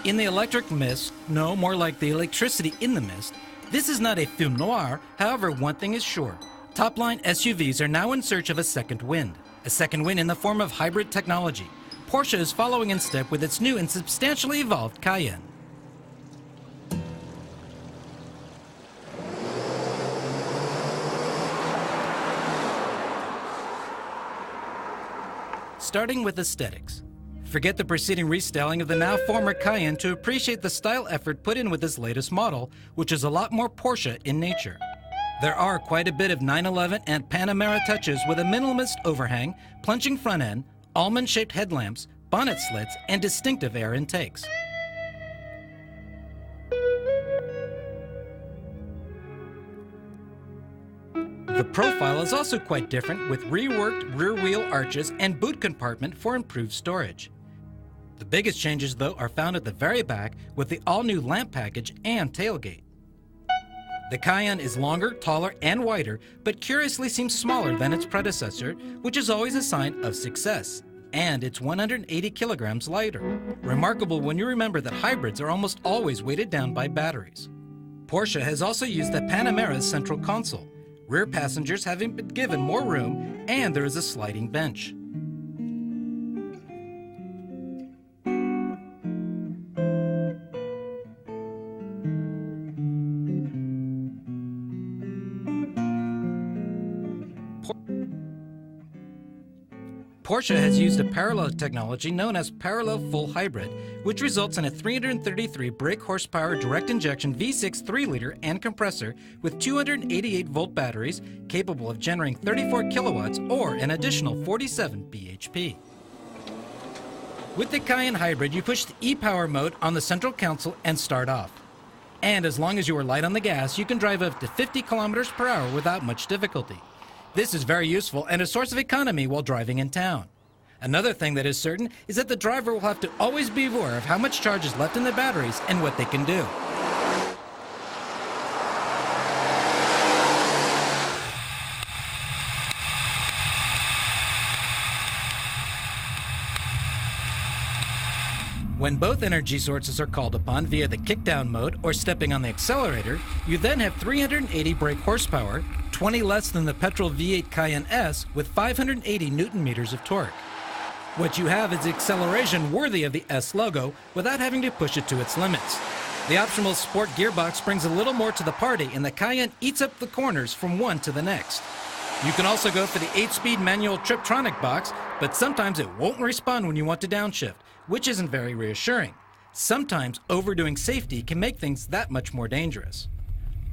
In the electric mist, no, more like the electricity in the mist, this is not a film noir. However, one thing is sure. Top-line SUVs are now in search of a second wind. A second wind in the form of hybrid technology. Porsche is following in step with its new and substantially evolved Cayenne. Starting with aesthetics. Forget the preceding restyling of the now former Cayenne to appreciate the style effort put in with this latest model, which is a lot more Porsche in nature. There are quite a bit of 911 and Panamera touches with a minimalist overhang, plunging front end, almond-shaped headlamps, bonnet slits, and distinctive air intakes. The profile is also quite different, with reworked rear wheel arches and boot compartment for improved storage. The biggest changes, though, are found at the very back with the all-new lamp package and tailgate. The Cayenne is longer, taller, and wider, but curiously seems smaller than its predecessor, which is always a sign of success. And it's 180 kilograms lighter. Remarkable when you remember that hybrids are almost always weighted down by batteries. Porsche has also used the Panamera's central console, rear passengers having been given more room, and there is a sliding bench. Porsche has used a parallel technology known as parallel full hybrid, which results in a 333 brake horsepower direct injection V6 3-liter and compressor with 288-volt batteries capable of generating 34 kilowatts or an additional 47 bhp. With the Cayenne Hybrid, you push the e-power mode on the central console and start off. And as long as you are light on the gas, you can drive up to 50 kilometers per hour without much difficulty. This is very useful and a source of economy while driving in town. Another thing that is certain is that the driver will have to always be aware of how much charge is left in the batteries and what they can do. When both energy sources are called upon via the kickdown mode or stepping on the accelerator, you then have 380 brake horsepower, 20 less than the petrol V8 Cayenne S with 580 Newton meters of torque. What you have is acceleration worthy of the S logo without having to push it to its limits. The optional sport gearbox brings a little more to the party, and the Cayenne eats up the corners from one to the next. You can also go for the 8-speed manual Triptronic box, but sometimes it won't respond when you want to downshift, which isn't very reassuring. Sometimes overdoing safety can make things that much more dangerous.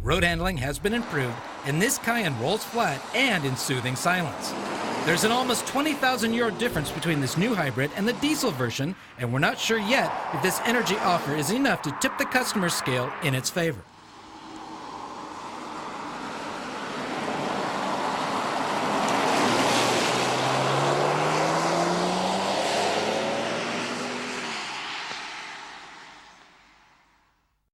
Road handling has been improved, and this Cayenne rolls flat and in soothing silence. There's an almost 20,000 euro difference between this new hybrid and the diesel version, and we're not sure yet if this energy offer is enough to tip the customer's scale in its favor.